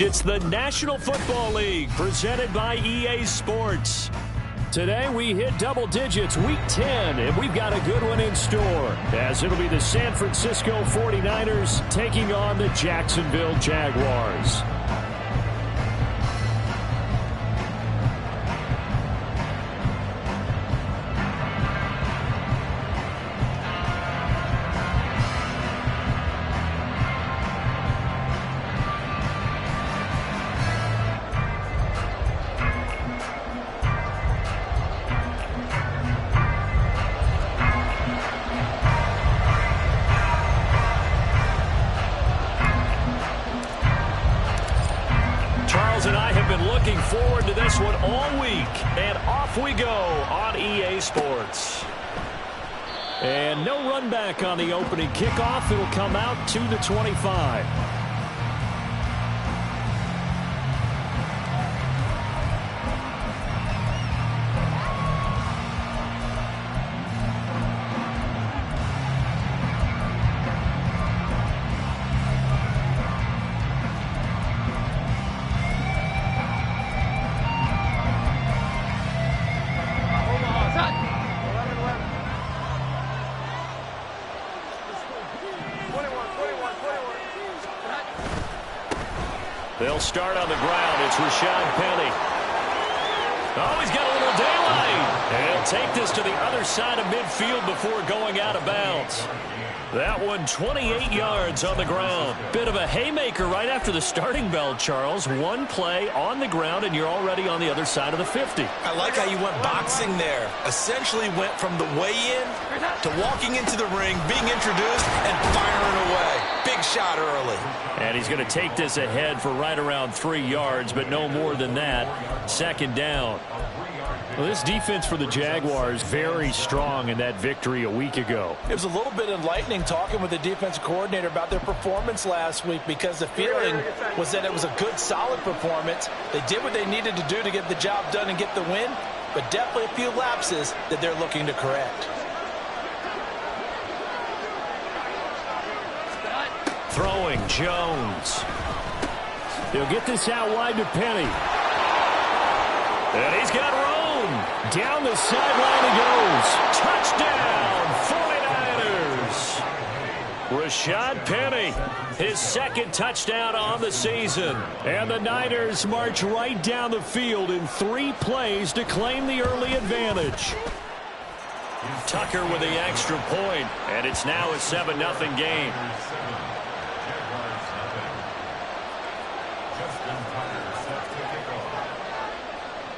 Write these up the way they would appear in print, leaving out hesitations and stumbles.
It's the National Football League presented by EA Sports. Today we hit double digits week 10, and we've got a good one in store, as it'll be the San Francisco 49ers taking on the Jacksonville Jaguars. And I have been looking forward to this one all week, and off we go on EA Sports. And no run back on the opening kickoff. It'll come out to the 25. They'll start on the ground. It's Rashad Penny. Oh, he's got a little daylight. And he'll take this to the other side of midfield before going out of bounds. That one 28 yards on the ground. Bit of a haymaker right after the starting bell, Charles. One play on the ground, and you're already on the other side of the 50. I like how you went boxing there. Essentially went from the weigh-in to walking into the ring, being introduced, and firing away. Big shot early. And he's going to take this ahead for right around 3 yards, but no more than that. Second down. Well, this defense for the Jaguars very strong in that victory a week ago. It was a little bit enlightening talking with the defensive coordinator about their performance last week, because the feeling was that it was a good, solid performance. They did what they needed to do to get the job done and get the win, but definitely a few lapses that they're looking to correct. Throwing Jones. He'll get this out wide to Penny. And he's got room. Down the sideline he goes. Touchdown, 49ers. Rashad Penny, his second touchdown on the season. And the Niners march right down the field in 3 plays to claim the early advantage. Tucker with the extra point, and it's now a 7-0 game.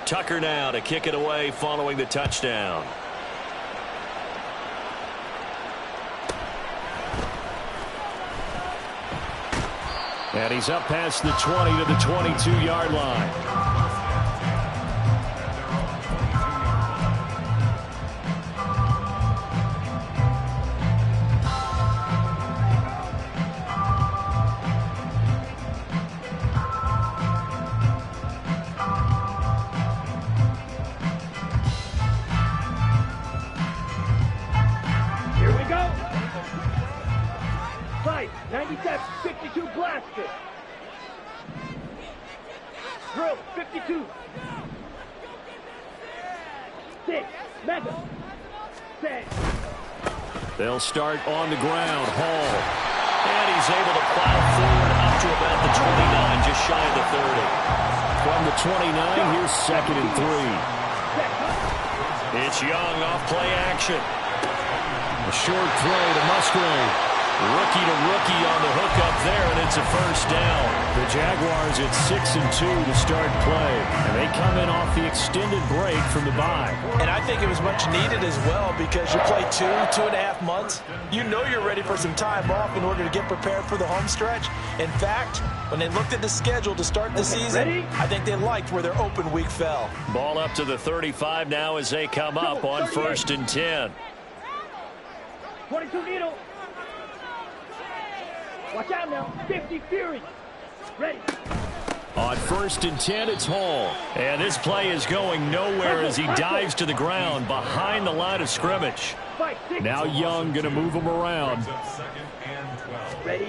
Tucker now to kick it away following the touchdown. And he's up past the 20 to the 22-yard line. They'll start on the ground. Hall. And he's able to plow forward up to about the 29, just shy of the 30. From the 29, here's 2nd and 3. It's Young off play action. A short throw to Musgrave. Rookie to rookie on the hook up there, and it's a first down. The Jaguars at 6-2 to start play, and they come in off the extended break from the bye. And I think it was much needed as well, because you play 2.5 months. You know you're ready for some time off in order to get prepared for the home stretch. In fact, when they looked at the schedule to start the season, I think they liked where their open week fell. Ball up to the 35 now as they come up on 1st and 10. 22 needle. Watch out now. 50 Fury. Ready. On 1st and 10, it's Hall. And this play is going nowhere as he dives to the ground behind the line of scrimmage. Now Young going to move him around. Ready.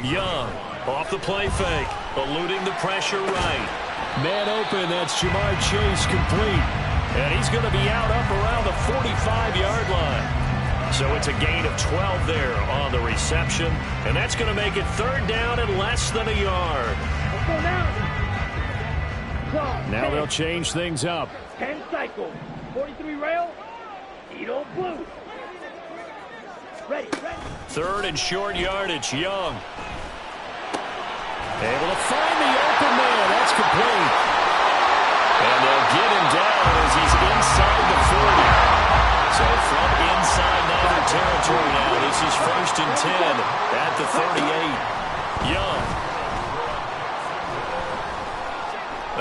Young Off the play fake, eluding the pressure right. Man open, that's Jamar Chase complete. And he's going to be out up around the 45-yard line. So it's a gain of 12 there on the reception. And that's going to make it 3rd down and less than a yard. Now they'll change things up. 10 cycles, 43 rail, TTO blue. Ready. 3rd and short yardage, Young. Able to find the open man. That's complete. And they'll get him down as he's inside the 40. So from inside Niner territory now, this is 1st and 10 at the 38. Young.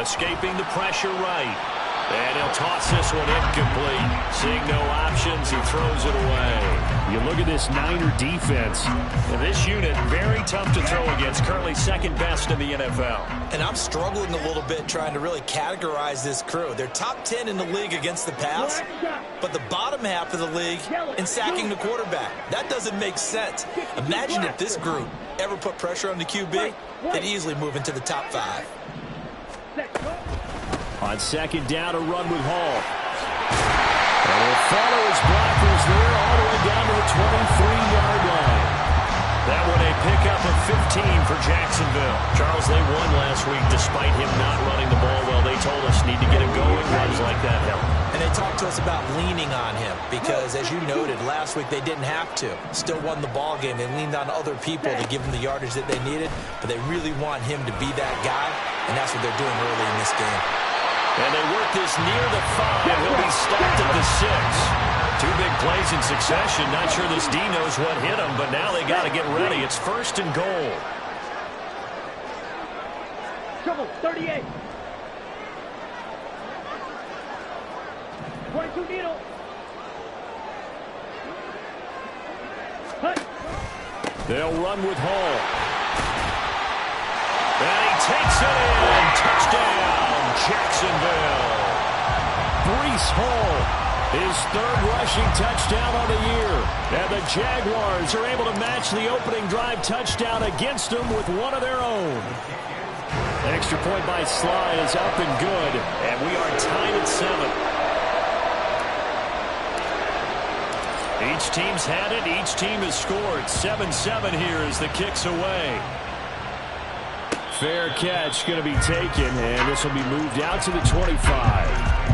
Escaping the pressure right. And he'll toss this one incomplete. Seeing no options, he throws it away. You look at this Niner defense. And this unit, very tough to throw against. Currently 2nd best in the NFL. And I'm struggling a little bit trying to really categorize this crew. They're top 10 in the league against the pass, but the bottom half of the league in sacking the quarterback. That doesn't make sense. Imagine if this group ever put pressure on the QB, they'd easily move into the top 5. On 2nd down, a run with Hall. And he'll follow his blockers there all the way down to the 23-yard line. That one a pickup of 15 for Jacksonville. Charles, they won last week despite him not running the ball well. They told us need to get him going. Runs like that help. And they talked to us about leaning on him because, as you noted, last week they didn't have to. Still won the ball game. They leaned on other people to give them the yardage that they needed, but they really want him to be that guy, and that's what they're doing early in this game. And they work this near the 5, and he'll be stopped at the 6. 2 big plays in succession. Not sure this D knows what hit him, but now they got to get ready. It's 1st and goal. Trouble, 38. 22 needle. Hut. They'll run with Hall. And he takes it in. Touchdown, Jacksonville. Breece Hall. His 3rd rushing touchdown on the year. And the Jaguars are able to match the opening drive touchdown against them with one of their own. Extra point by Slide is up and good. And we are tied at 7. Each team's had it. Each team has scored. 7-7 here as the kick's away. Fair catch going to be taken. And this will be moved out to the 25.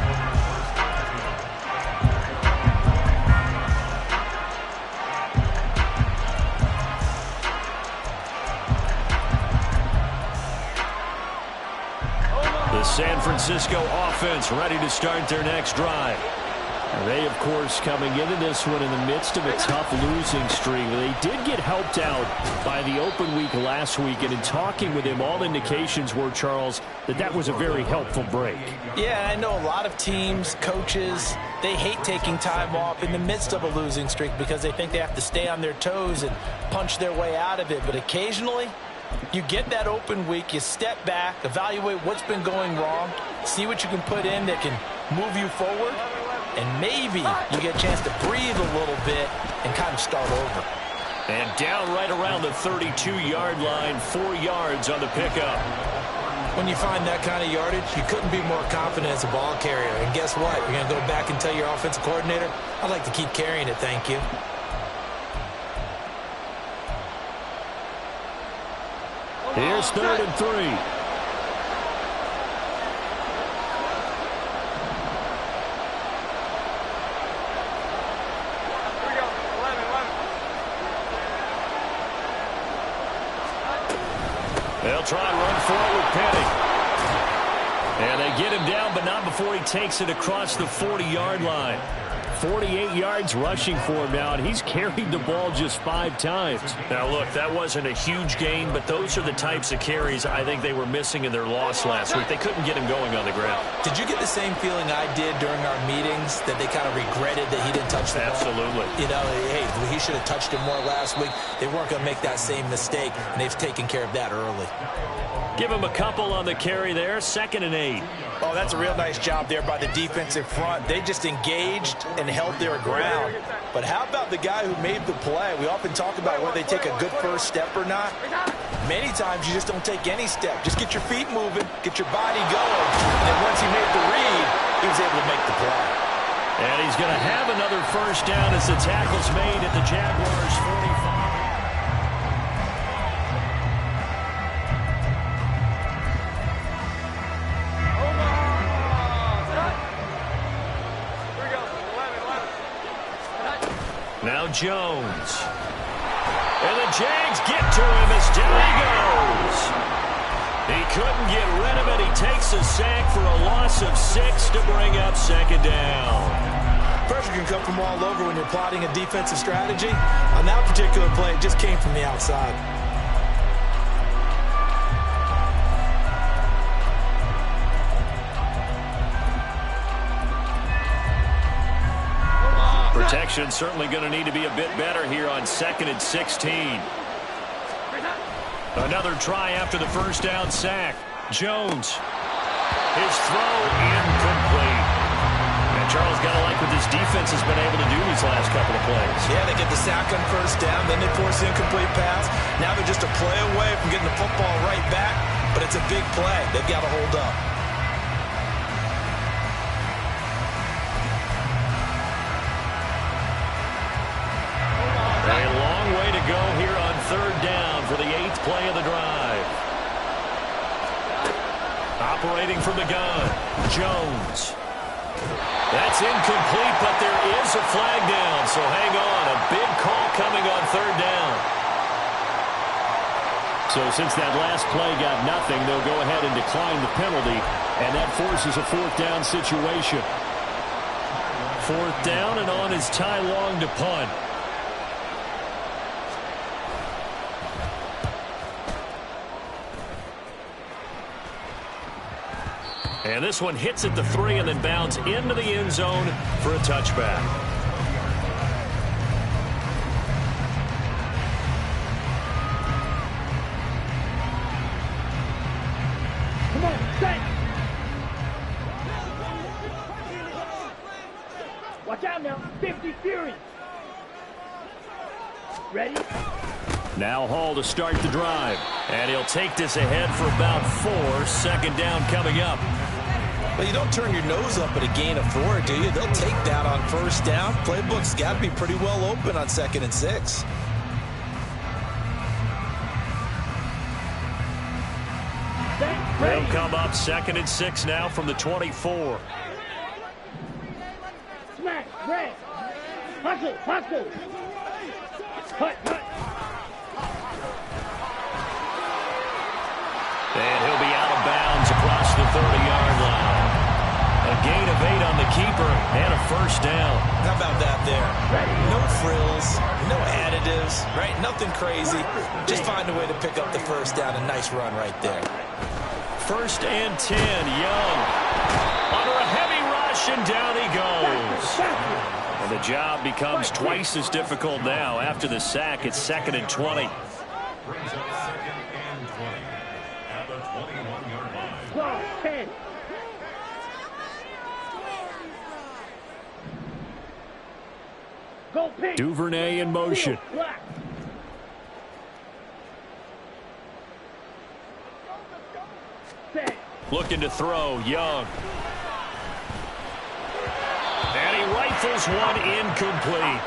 San Francisco offense ready to start their next drive. They, of course, coming into this one in the midst of a tough losing streak. They did get helped out by the open week last week, and in talking with him, all indications were, Charles, that was a very helpful break. Yeah, I know a lot of teams, coaches, they hate taking time off in the midst of a losing streak because they think they have to stay on their toes and punch their way out of it. But occasionally, you get that open week, you step back, evaluate what's been going wrong, see what you can put in that can move you forward, and maybe you get a chance to breathe a little bit and kind of start over. And down right around the 32-yard line, 4 yards on the pickup. When you find that kind of yardage, you couldn't be more confident as a ball carrier. And guess what? You're going to go back and tell your offensive coordinator, I'd like to keep carrying it, thank you. Here's 3rd and 3. They'll try and run for it with Penny. And they get him down, but not before he takes it across the 40-yard line. 48 yards rushing for him now, and he's carried the ball just 5 times. Now, look, that wasn't a huge gain, but those are the types of carries I think they were missing in their loss last week. They couldn't get him going on the ground. Did you get the same feeling I did during our meetings, that they kind of regretted that he didn't touch the ball? Absolutely. You know, hey, he should have touched it more last week. They weren't going to make that same mistake, and they've taken care of that early. Give him a couple on the carry there, 2nd and 8. Oh, that's a real nice job there by the defensive front. They just engaged and and held their ground. But how about the guy who made the play? We often talk about whether they take a good first step or not. Many times you just don't take any step. Just get your feet moving, get your body going. And then once he made the read, he was able to make the play. And he's going to have another first down as the tackle's made at the Jaguars' 45. Now Jones. And the Jags get to him as down he goes. He couldn't get rid of it. He takes a sack for a loss of 6 to bring up second down. Pressure can come from all over when you're plotting a defensive strategy. On that particular play, it just came from the outside. Protection certainly going to need to be a bit better here on 2nd and 16. Another try after the first down sack. Jones. His throw incomplete. And Charles got to like what this defense has been able to do these last couple of plays. Yeah, they get the sack on first down, then they force the incomplete pass. Now they're just a play away from getting the football right back, but it's a big play. They've got to hold up. A long way to go here on 3rd down for the 8th play of the drive. Operating from the gun, Jones. That's incomplete, but there is a flag down, so hang on. A big call coming on 3rd down. So since that last play got nothing, they'll go ahead and decline the penalty, and that forces a 4th down situation. 4th down, and on is Ty Long to punt. And this one hits at the 3 and then bounds into the end zone for a touchback. Come on, set. Watch out now. 50 Fury. Ready? Now Hall to start the drive. And he'll take this ahead for about 4. 2nd down coming up. Well, you don't turn your nose up at a gain of 4, do you? They'll take that on first down. Playbook's got to be pretty well open on 2nd and 6. They'll come up 2nd and 6 now from the 24. Smack, red. Hustle, hustle. Cut, cut. And he'll be out of bounds across the 30-yard line. A gain of 8 on the keeper and a first down. How about that there? No frills, no additives, right? Nothing crazy. Just find a way to pick up the first down. A nice run right there. 1st and 10, Young. Under a heavy rush, and down he goes. And the job becomes twice as difficult now. After the sack, it's 2nd and 20. Brings up 2nd and 20 at the 21-yard line. Go, 10. Go, pig. Duvernay in motion. Black. Set. Looking to throw, Young. And he rifles one incomplete.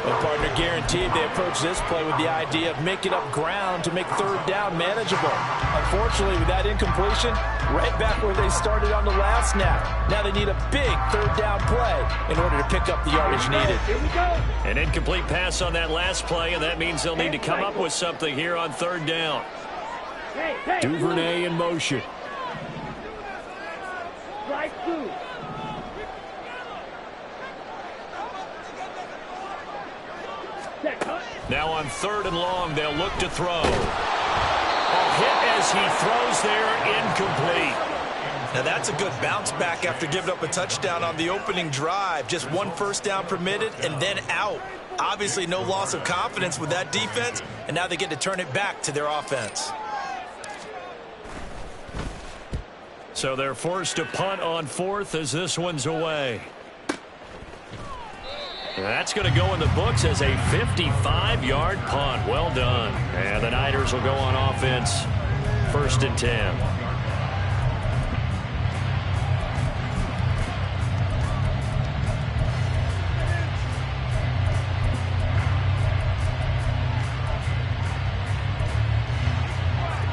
Well, partner, guaranteed they approach this play with the idea of making up ground to make 3rd down manageable. Unfortunately, with that incompletion, right back where they started on the last snap. Now they need a big 3rd down play in order to pick up the yardage needed. Here we go. An incomplete pass on that last play, and that means they'll need to come up with something here on 3rd down. Hey, hey. Duvernay in motion. Slide through. Set, cut. Now on 3rd and long, they'll look to throw. A hit as he throws there, incomplete. Now that's a good bounce back after giving up a touchdown on the opening drive. Just 1 first down permitted and then out. Obviously no loss of confidence with that defense, and now they get to turn it back to their offense. So they're forced to punt on 4th as this one's away. That's going to go in the books as a 55-yard punt. Well done. And the Niners will go on offense. 1st and 10.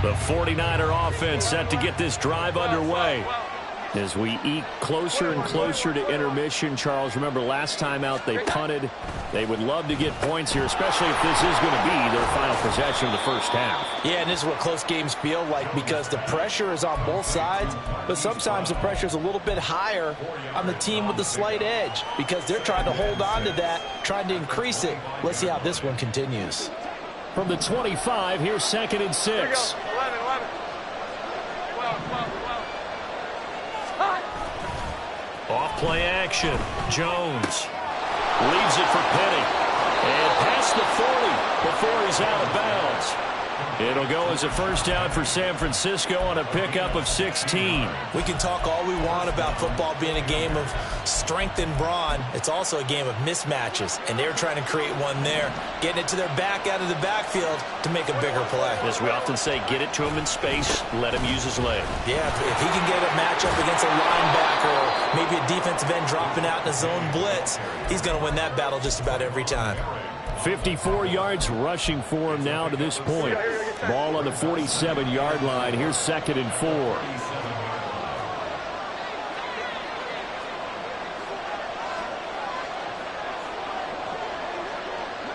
The 49er offense set to get this drive underway. As we eke closer and closer to intermission, Charles, remember last time out they punted. They would love to get points here, especially if this is going to be their final possession of the first half. Yeah, and this is what close games feel like because the pressure is on both sides, but sometimes the pressure is a little bit higher on the team with the slight edge because they're trying to hold on to that, trying to increase it. Let's see how this one continues. From the 25, here's 2nd and 6. Off play action. Jones leaves it for Penny. And past the 40 before he's out of bounds. It'll go as a first down for San Francisco on a pickup of 16. We can talk all we want about football being a game of strength and brawn. It's also a game of mismatches, and they're trying to create one there, getting it to their back out of the backfield to make a bigger play. As we often say, get it to him in space, let him use his leg. Yeah, if he can get a matchup against a linebacker or maybe a defensive end dropping out in a zone blitz, he's going to win that battle just about every time. 54 yards rushing for him now to this point. Ball on the 47-yard line. Here's 2nd and 4.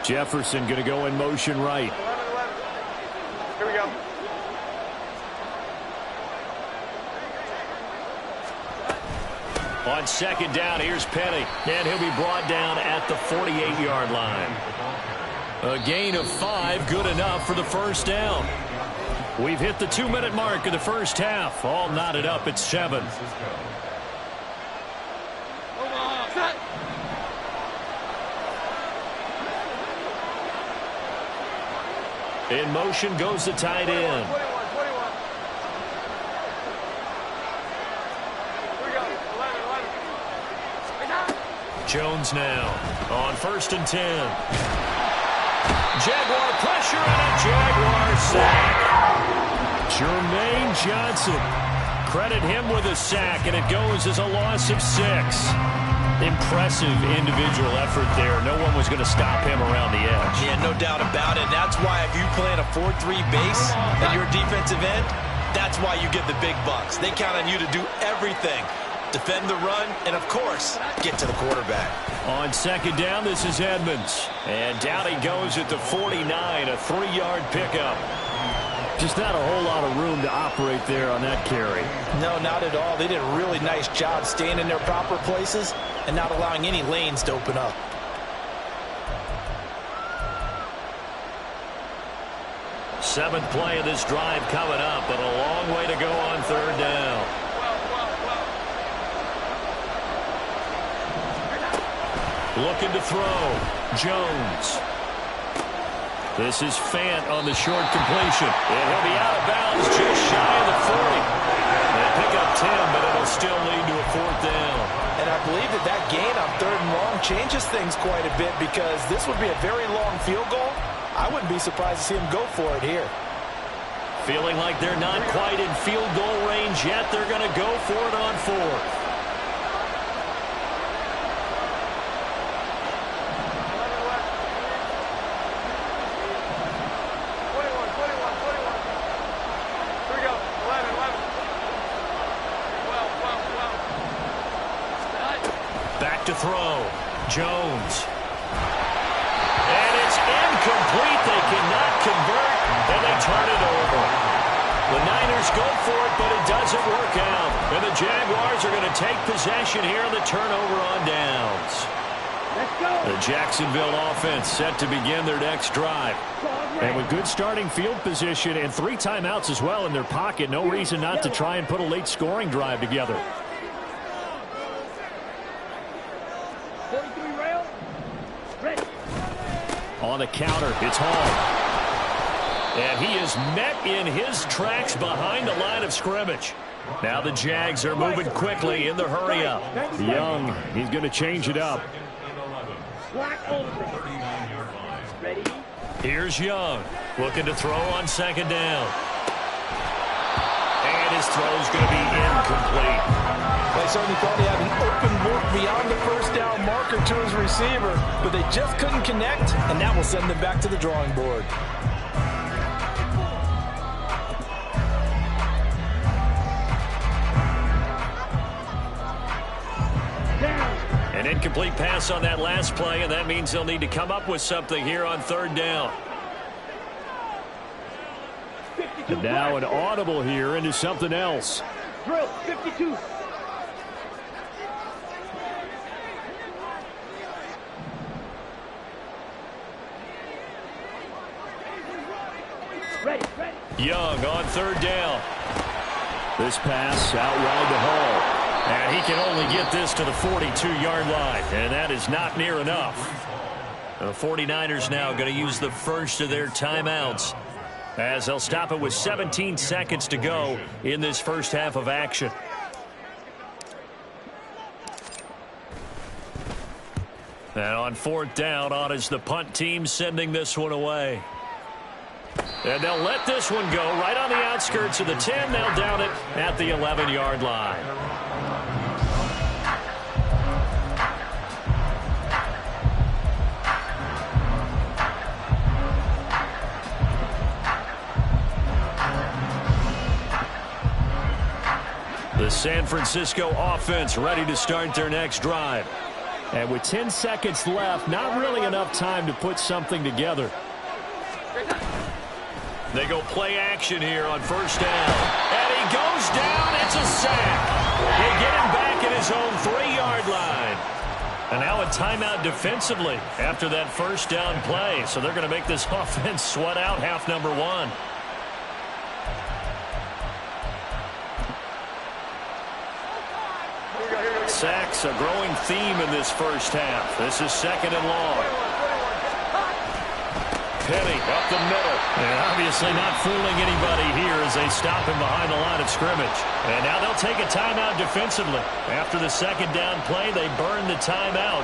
Jefferson going to go in motion right. Here we go. On 2nd down, here's Penny. And he'll be brought down at the 48-yard line. A gain of 5, good enough for the first down. We've hit the 2-minute mark of the first half. All knotted up at 7. In motion goes the tight end. Jones now on 1st and 10. Jaguar pressure and a Jaguar sack. Jermaine Johnson. Credit him with a sack, and it goes as a loss of 6. Impressive individual effort there. No one was going to stop him around the edge. Yeah, no doubt about it. That's why if you play in a 4-3 base and you're a defensive end, that's why you get the big bucks. They count on you to do everything. Defend the run, and, of course, get to the quarterback. On 2nd down, this is Edmonds. And down he goes at the 49, a 3-yard pickup. Just not a whole lot of room to operate there on that carry. No, not at all. They did a really nice job staying in their proper places and not allowing any lanes to open up. Seventh play of this drive coming up, but a long way to go on 3rd down. Looking to throw. Jones. This is Fant on the short completion. And he'll be out of bounds just shy of the 40. They pick up 10, but it'll still lead to a 4th down. And I believe that gain on 3rd and long changes things quite a bit because this would be a very long field goal. I wouldn't be surprised to see him go for it here. Feeling like they're not quite in field goal range yet. They're going to go for it on 4th. To throw. Jones. And it's incomplete. They cannot convert, and they turn it over. The Niners go for it, but it doesn't work out. And the Jaguars are going to take possession here on the turnover on downs. Let's go. The Jacksonville offense set to begin their next drive. And with good starting field position and 3 timeouts as well in their pocket, no reason not to try and put a late scoring drive together. On the counter, it's Hall. And he is met in his tracks behind the line of scrimmage. Now the Jags are moving quickly in the hurry-up. Young, he's going to change it up. Black open. 39-yard line. Ready? Here's Young, looking to throw on second down. And his throw's going to be incomplete. They certainly thought he had an open look beyond the first down marker to his receiver, but they just couldn't connect, and that will send them back to the drawing board. An incomplete pass on that last play, and that means they'll need to come up with something here on third down. And now an audible here into something else. Drill 52. Ready. Young on third down. This pass out wide to Hall. And he can only get this to the 42-yard line, and that is not near enough. The 49ers now going to use the first of their timeouts, as they'll stop it with 17 seconds to go in this first half of action. And on fourth down, on is the punt team sending this one away. And they'll let this one go right on the outskirts of the 10. They'll down it at the 11-yard line. The San Francisco offense ready to start their next drive. And with 10 seconds left, not really enough time to put something together. They go play action here on first down. And he goes down. It's a sack. They get him back at his own 3-yard line. And now a timeout defensively after that first down play. So they're going to make this offense sweat out half number one. Sacks a growing theme in this first half. This is second and long. Penny up the middle. And obviously not fooling anybody here as they stop him behind the line of scrimmage. And now they'll take a timeout defensively. After the second down play, they burn the timeout,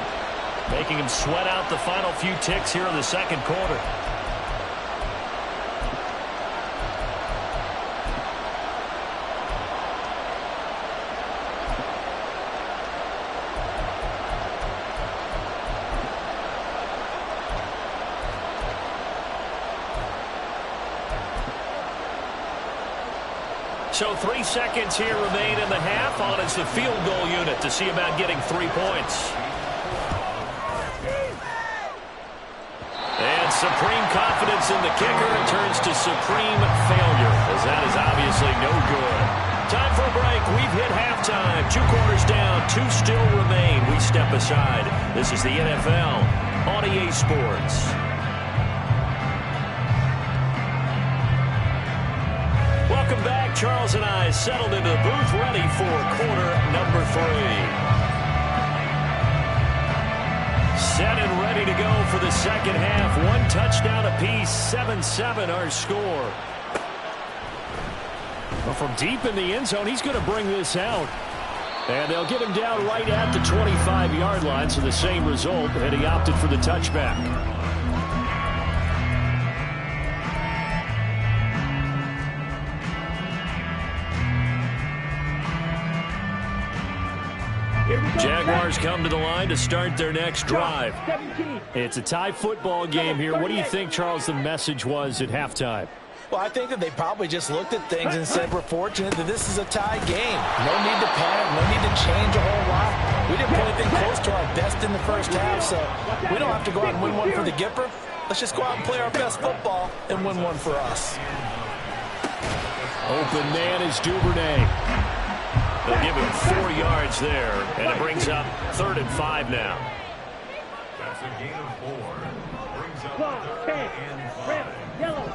making him sweat out the final few ticks here in the second quarter. So 3 seconds here remain in the half. On is the field goal unit to see about getting 3 points. And supreme confidence in the kicker turns to supreme failure, as that is obviously no good. Time for a break. We've hit halftime. 2 quarters down, 2 still remain. We step aside. This is the NFL on EA Sports. Welcome back. Charles and I settled into the booth, ready for quarter number 3. Set and ready to go for the second half. 1 touchdown apiece, 7-7 our score. Well, from deep in the end zone, he's going to bring this out. And they'll get him down right at the 25-yard line, so the same result, and he opted for the touchback. Jaguars come to the line to start their next drive. It's a tie football game here. What do you think, Charles, the message was at halftime? Well, I think that they probably just looked at things and said, we're fortunate that this is a tie game. No need to panic, no need to change a whole lot. We didn't put anything close to our best in the first half, so we don't have to go out and win one for the Gipper. Let's just go out and play our best football and win one for us. Open man is Duvernay. They'll give him 4 yards there, and it brings up 3rd and 5 now. That's a gain of 4. Brings up Clock, 3rd 10, and 5. red, yellow.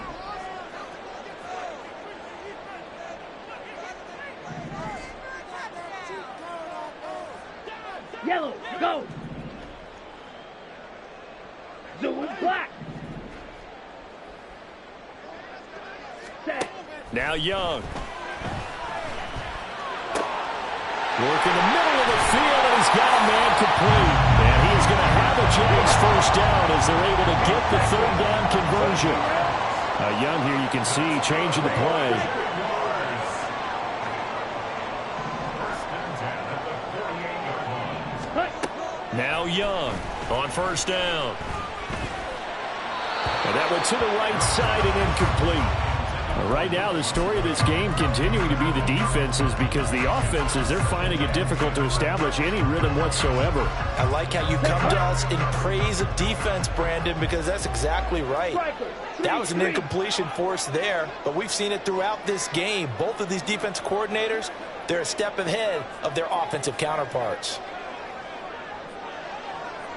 Yellow, go. Zoom, black. Set. Now Young. Work in the middle of the field, and he's got a man complete. And he is going to have the Jags first down as they're able to get the third down conversion. Young here, you can see, changing the play. Now Young on first down. And that went to the right side and incomplete. Right now, the story of this game continuing to be the defenses, because the offenses, they're finding it difficult to establish any rhythm whatsoever. I like how you come to us in praise of defense, Brandon, because that's exactly right. That was an incompletion force there, but we've seen it throughout this game. Both of these defense coordinators, they're a step ahead of their offensive counterparts.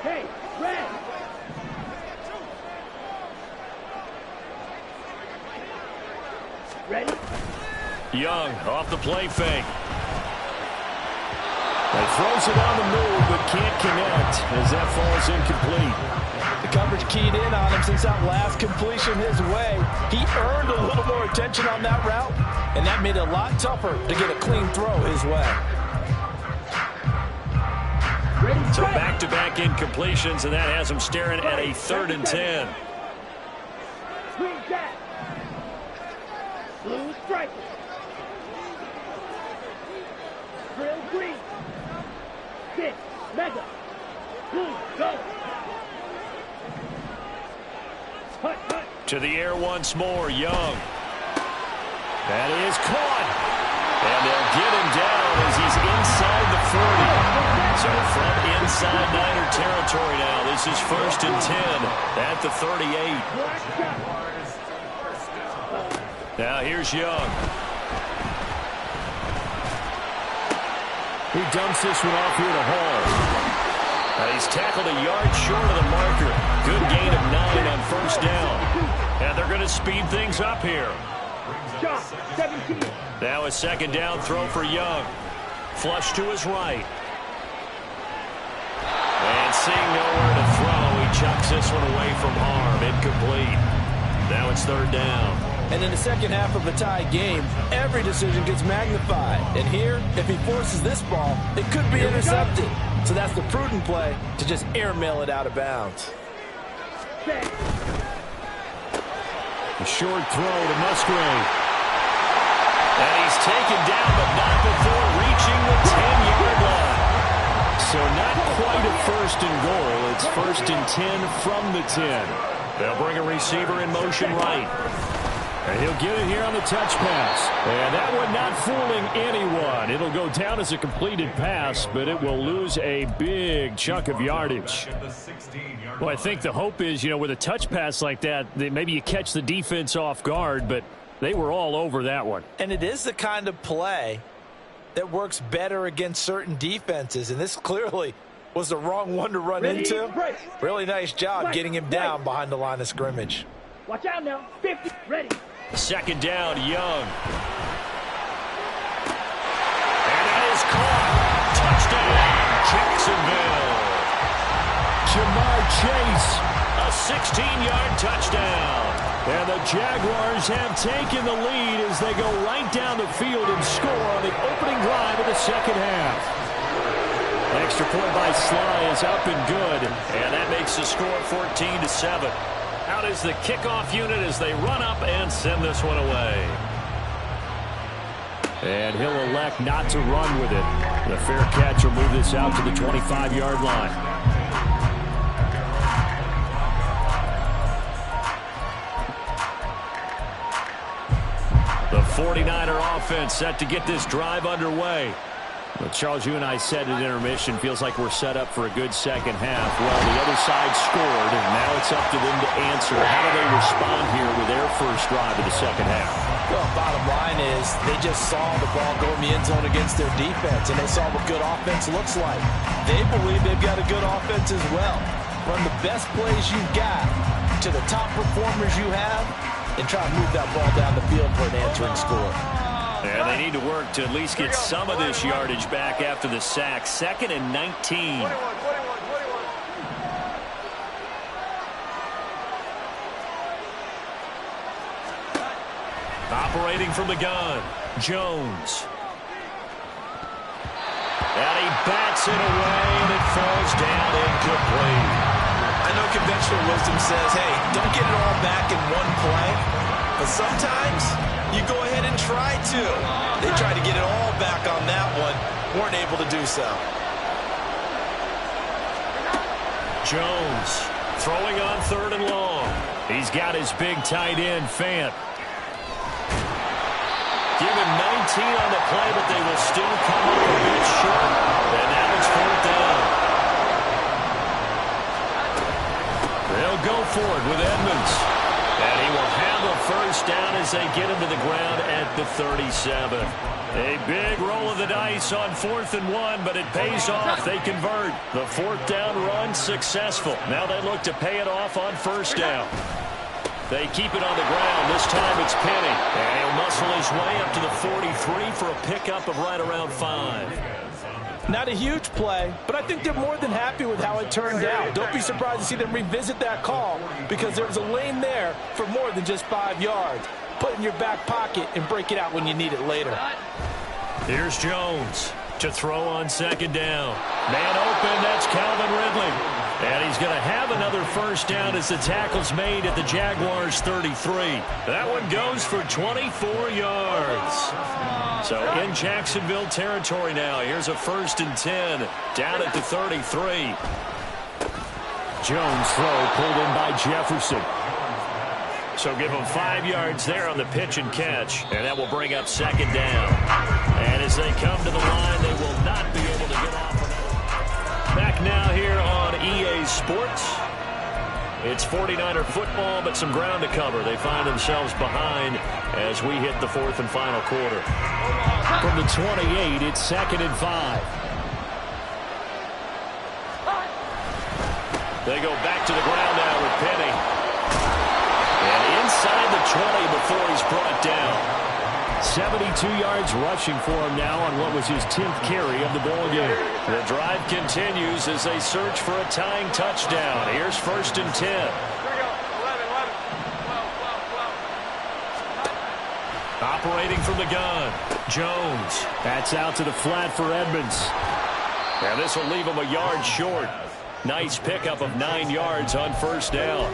Hey, red. Ready? Young off the play fake. He throws it on the move, but can't connect as that falls incomplete. The coverage keyed in on him since that last completion his way. He earned a little more attention on that route, and that made it a lot tougher to get a clean throw his way. So back-to-back incompletions, and that has him staring at a 3rd and 10. Green cat. Blue striker. Drill green. 6, mega. Blue, go. Hut, hut. To the air once more, Young. That is caught. And they'll get him down as he's inside the 40. So from inside Niner territory now, this is 1st and 10 at the 38. Now here's Young. He dumps this one off here to Hall. He's tackled a yard short of the marker. Good gain of 9 on first down. And they're going to speed things up here. Shot, 17. Now a 2nd down throw for Young. Flush to his right. And seeing nowhere to throw, he chucks this one away from harm. Incomplete. Now it's 3rd down. And in the second half of a tie game, every decision gets magnified. And here, if he forces this ball, it could be intercepted. So that's the prudent play to just airmail it out of bounds. A short throw to Musgrave. And he's taken down, but not before reaching the 10-yard line. So not quite a 1st and goal. It's 1st and 10 from the 10. They'll bring a receiver in motion right. And he'll get it here on the touch pass. And that one not fooling anyone. It'll go down as a completed pass, but it will lose a big chunk of yardage. Well, I think the hope is, with a touch pass like that maybe you catch the defense off guard, but they were all over that one. And it is the kind of play that works better against certain defenses, and this clearly was the wrong one to run into. Really nice job getting him down behind the line of scrimmage. Watch out now. 50. Ready. 2nd down, Young. And that is caught. Touchdown, Jacksonville. Jamar Chase, a 16-yard touchdown. And the Jaguars have taken the lead as they go right down the field and score on the opening drive of the second half. Extra point by Sly is up and good, and that makes the score 14-7. Out is the kickoff unit as they run up and send this one away. And he'll elect not to run with it. The fair catch will move this out to the 25-yard line. The 49er offense set to get this drive underway. Well, Charles, you and I said at intermission, feels like we're set up for a good second half. Well, the other side scored, and now it's up to them to answer. How do they respond here with their first drive of the second half? Well, bottom line is they just saw the ball go in the end zone against their defense, and they saw what good offense looks like. They believe they've got a good offense as well. Run the best plays you've got to the top performers you have, and try to move that ball down the field for an answering score. And they need to work to at least get some of this yardage back after the sack. 2nd and 19. Operating from the gun, Jones. And he bats it away, and it falls down incomplete. conventional wisdom says, hey, don't get it all back in one play. But sometimes you go ahead and try to. They tried to get it all back on that one. Weren't able to do so. Jones throwing on 3rd and long. He's got his big tight end, Fant. Give him 19 on the play, but they will still come up a bit short. And now it's 4th down. They'll go for it with Edmonds. And he will have a 1st down as they get him to the ground at the 37. A big roll of the dice on 4th and 1, but it pays off. They convert. The 4th down run successful. Now they look to pay it off on 1st down. They keep it on the ground. This time it's Penny. And he'll muscle his way up to the 43 for a pickup of right around 5. Not a huge play, but I think they're more than happy with how it turned out. Don't be surprised to see them revisit that call because there was a lane there for more than just 5 yards. Put it in your back pocket and break it out when you need it later. Here's Jones to throw on 2nd down. Man open, that's Calvin Ridley. And he's going to have another 1st down as the tackle's made at the Jaguars' 33. That one goes for 24 yards. So in Jacksonville territory now. Here's a 1st and 10 down at the 33. Jones throw pulled in by Jefferson. So give him 5 yards there on the pitch and catch. And that will bring up 2nd down. And as they come to the line, they will not be able to get off. Back now here on EA Sports. It's 49er football, but some ground to cover. They find themselves behind as we hit the 4th and final quarter. From the 28, it's 2nd and 5. They go back to the ground now with Penny. And inside the 20 before he's brought down. 72 yards rushing for him now on what was his 10th carry of the ball game. The drive continues as they search for a tying touchdown. Here's 1st and 10. Here we go. 11. Operating from the gun. Jones. That's out to the flat for Edmonds. And this will leave him a yard short. Nice pickup of 9 yards on 1st down.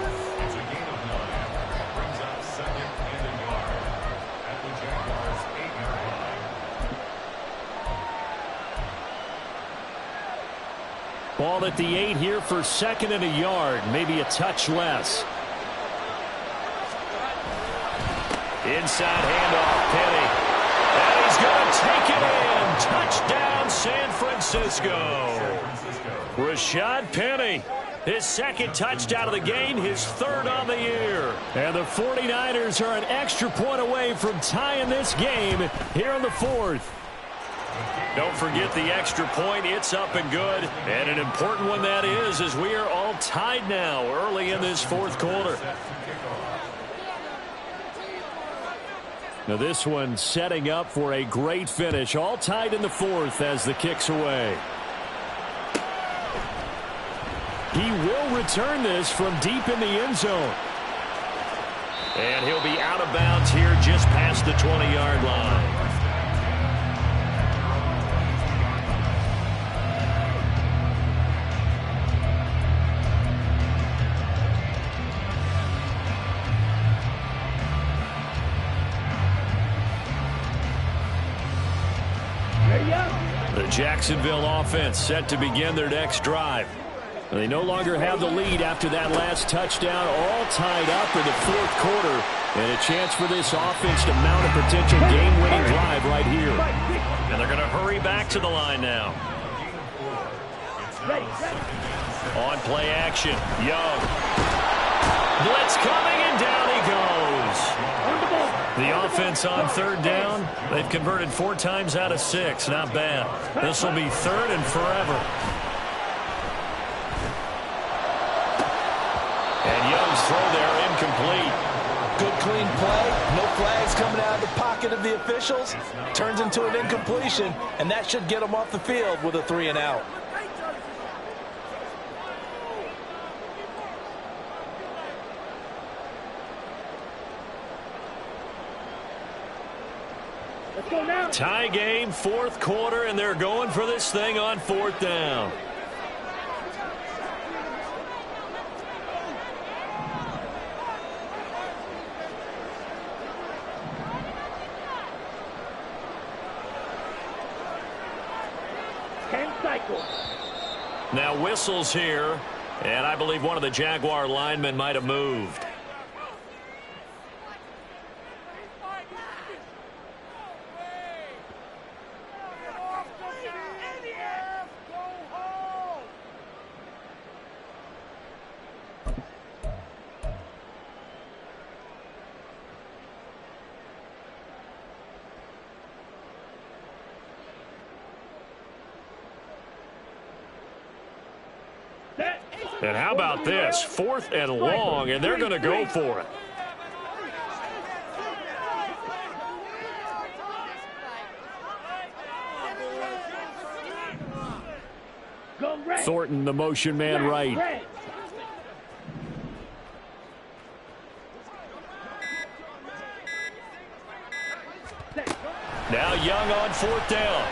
Ball at the 8 here for 2nd and a yard, maybe a touch less. Inside handoff, Penny. And he's going to take it in. Touchdown, San Francisco. Rashad Penny, his 2nd touchdown of the game, his 3rd on the year. And the 49ers are an extra point away from tying this game here in the 4th. Don't forget the extra point. It's up and good. And an important one that is, as we are all tied now early in this 4th quarter. Now this one setting up for a great finish. All tied in the 4th as the kick's away. He will return this from deep in the end zone. And he'll be out of bounds here just past the 20-yard line. The Jacksonville offense set to begin their next drive. They no longer have the lead after that last touchdown, all tied up in the 4th quarter, and a chance for this offense to mount a potential game-winning drive right here. And they're going to hurry back to the line now. On play action, Young. Blitz coming, and down he goes. The offense on 3rd down, they've converted 4 times out of 6. Not bad. This will be 3rd and forever. And Young's throw there incomplete. Good clean play. No flags coming out of the pocket of the officials. Turns into an incompletion, and that should get them off the field with a 3 and out. Tie game, 4th quarter, and they're going for this thing on 4th down. cycle. Now whistles here, and I believe one of the Jaguar linemen might have moved. And how about this? 4th and long, and they're going to go for it. Thornton, the motion man right. Now Young on 4th down.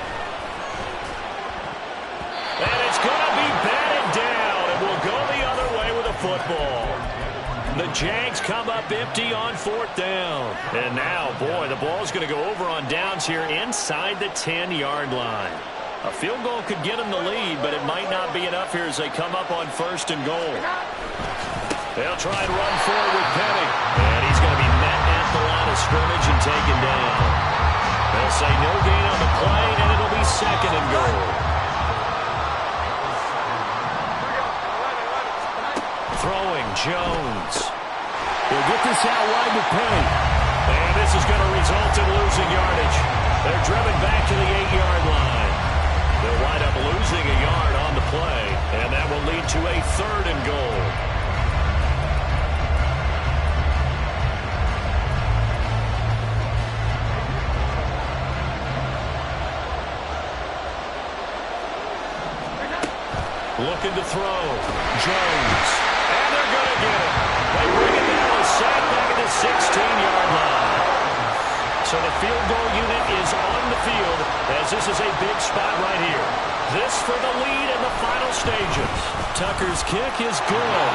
And it's going to be batted down. It will go the other way with a football. The Jags come up empty on 4th down. And now, boy, the ball's going to go over on downs here inside the 10-yard line. A field goal could get them the lead, but it might not be enough here as they come up on 1st and goal. They'll try and run forward with Penny. And he's going to be met at the line of scrimmage and taken down. They'll say no gain on the play, and it'll be 2nd and goal. Throwing, Jones. He'll get this out wide with Penny. And this is going to result in losing yardage. They're driven back to the 8-yard line. They'll wind up losing a yard on the play, and that will lead to a 3rd and goal. Looking to throw. Jones. And they're going to get it. They bring it down a sack back at the 16-yard line. So the field goal unit is on the field as this is a big spot right here. This for the lead in the final stages. Tucker's kick is good.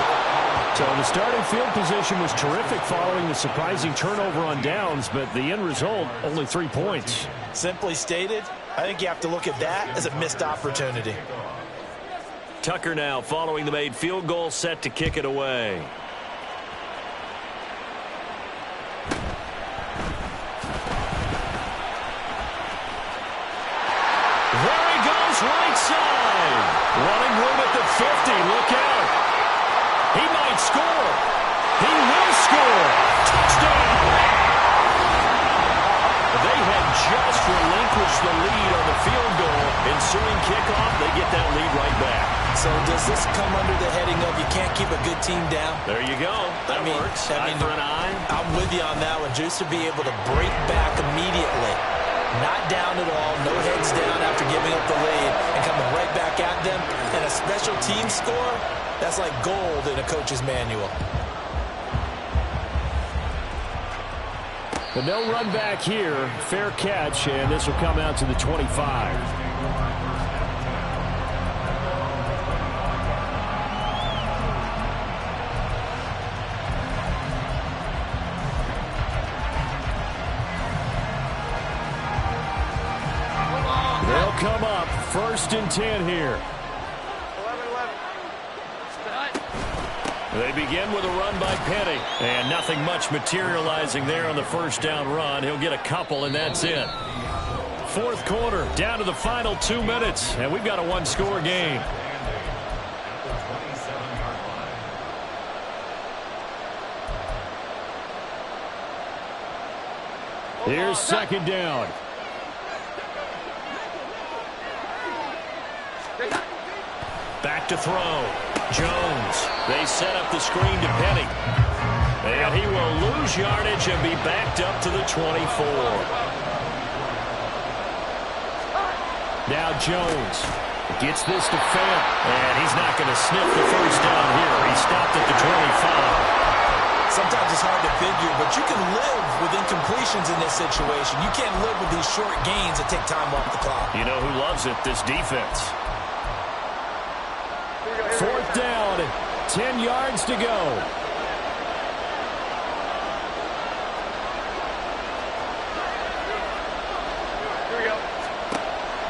So the starting field position was terrific following the surprising turnover on downs, but the end result, only 3 points. Simply stated, I think you have to look at that as a missed opportunity. Tucker now following the made field goal, set to kick it away. There he goes, right side. Running room at the 50. Look out. He might score. He will score. Touchdown. They had just relinquished the lead on the field goal. Ensuing kickoff, they get that lead right back. So does this come under the heading of you can't keep a good team down? There you go. That works. Eye for an eye. I'm with you on that one. Just to be able to break back immediately. Not down at all. No heads down after giving up the lead. And coming right back at them. And a special team score, that's like gold in a coach's manual. But no run back here. Fair catch, and this will come out to the 25. They'll come up 1st and 10 here. 11-11. They begin with a run by Penny. And nothing much materializing there on the 1st down run. He'll get a couple, and that's it. 4th quarter, down to the final 2 minutes. And we've got a one-score game. Here's 2nd down. Back to throw. Jones. They set up the screen to Penny. And he will lose yardage and be backed up to the 24. Now Jones gets this to Fant. And he's not going to sniff the 1st down here. He stopped at the 25. Sometimes it's hard to figure, but you can live with incompletions in this situation. You can't live with these short gains that take time off the clock. You know who loves it? This defense. 4th down, 10 yards to go.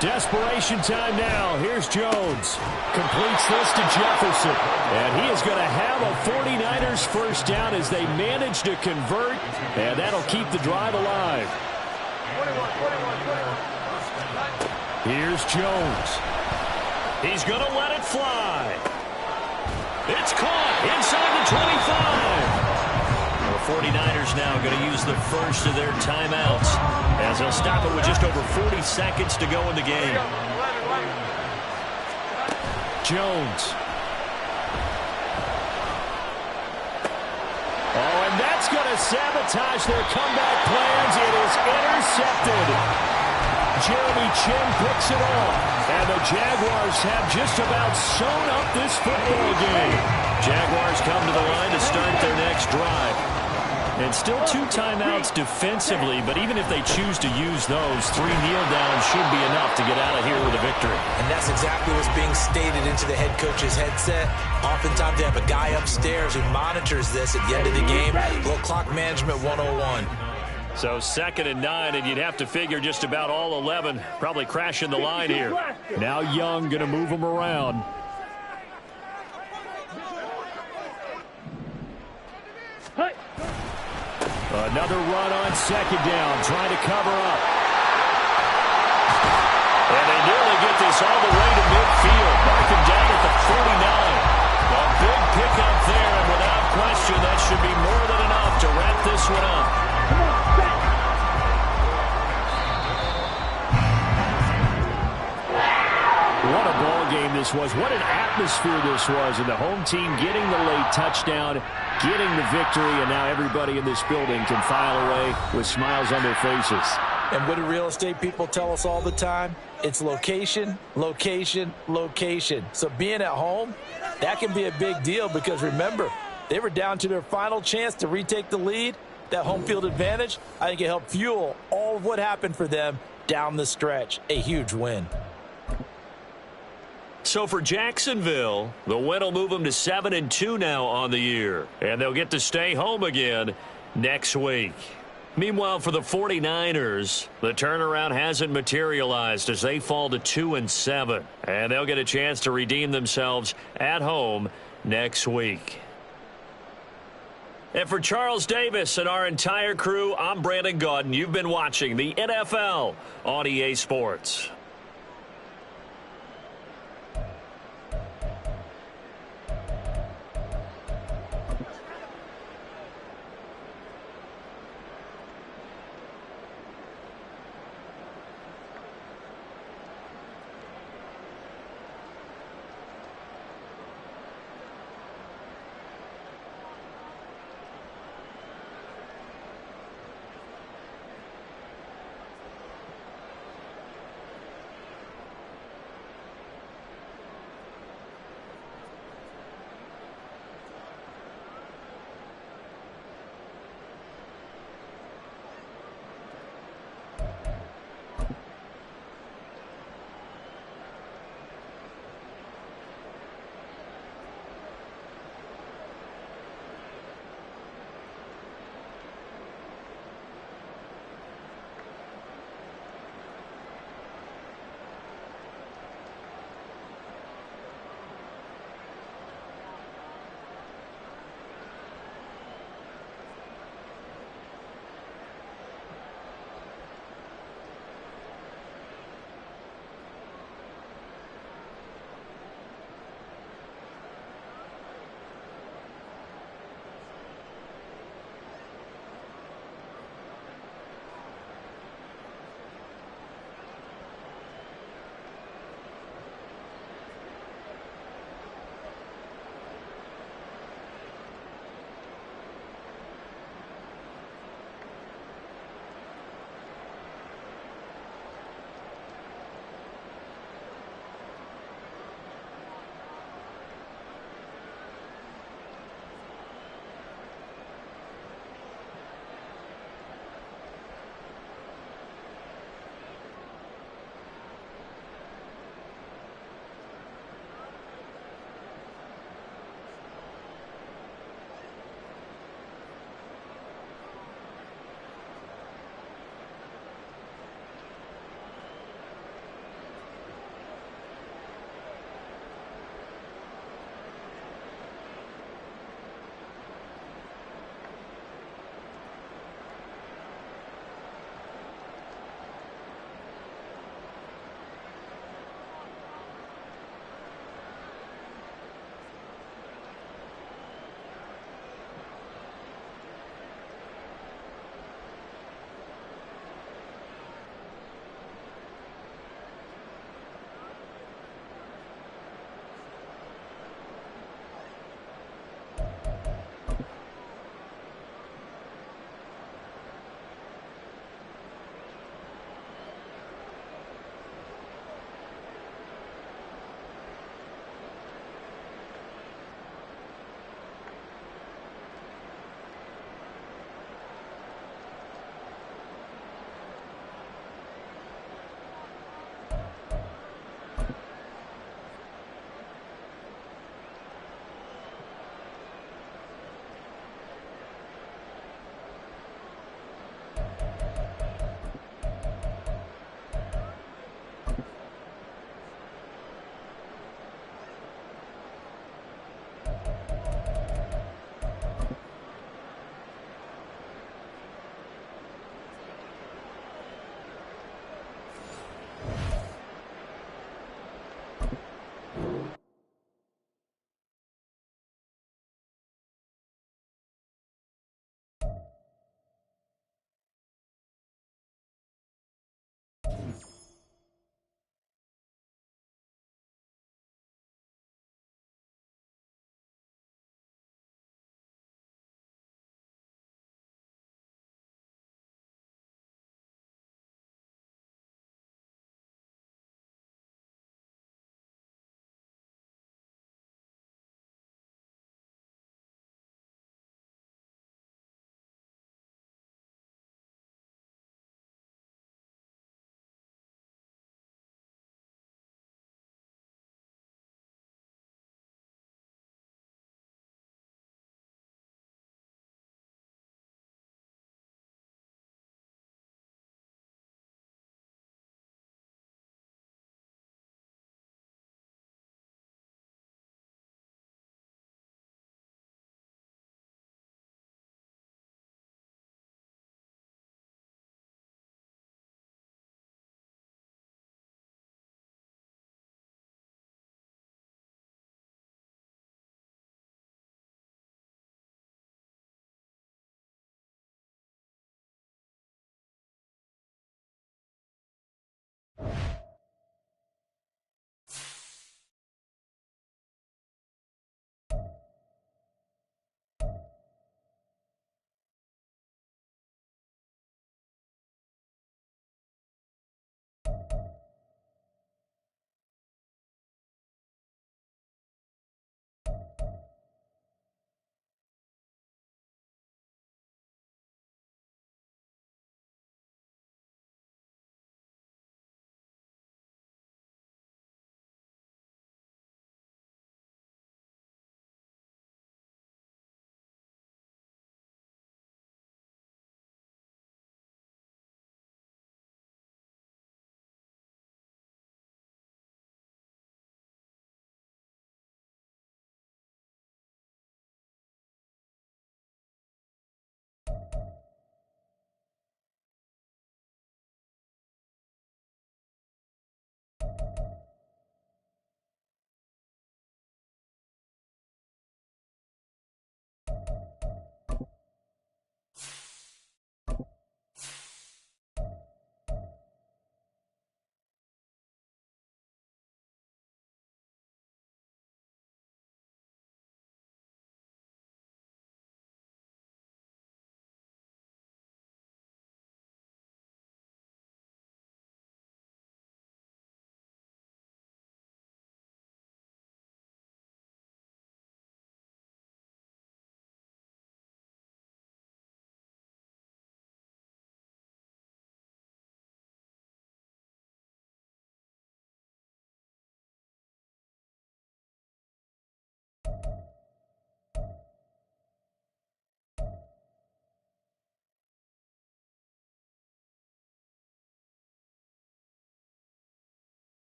Desperation time now. Here's Jones. Completes this to Jefferson. And he is going to have a 49ers first down as they manage to convert. And that'll keep the drive alive. Here's Jones. He's going to let it fly. It's caught inside the 25. The 49ers now going to use the first of their timeouts as they'll stop it with just over 40 seconds to go in the game. Jones. Oh, and that's going to sabotage their comeback plans. It is intercepted. Jeremy Chin picks it off. And the Jaguars have just about sewn up this football game. Jaguars come to the line to start their next drive. And still 2 timeouts defensively, but even if they choose to use those, 3 kneel downs should be enough to get out of here with a victory. And that's exactly what's being stated into the head coach's headset. Oftentimes they have a guy upstairs who monitors this at the end of the game. Little clock management 101. So 2nd and 9, and you'd have to figure just about all 11 probably crashing the line here. Now Young going to move them around. Another run on 2nd down, trying to cover up. And they nearly get this all the way to midfield. Marking down at the 49. A big pickup there, and without question, that should be more than enough to wrap this one up. What a ball game this was. What an atmosphere this was. And the home team getting the late touchdown, getting the victory, and now everybody in this building can file away with smiles on their faces. And what do real estate people tell us all the time? It's location, location, location. So being at home, that can be a big deal because remember, they were down to their final chance to retake the lead. That home field advantage, I think it helped fuel all of what happened for them down the stretch. A huge win. So for Jacksonville, the win will move them to 7-2 now on the year. And they'll get to stay home again next week. Meanwhile, for the 49ers, the turnaround hasn't materialized as they fall to 2-7. And they'll get a chance to redeem themselves at home next week. And for Charles Davis and our entire crew, I'm Brandon Gaudin. You've been watching the NFL on EA Sports.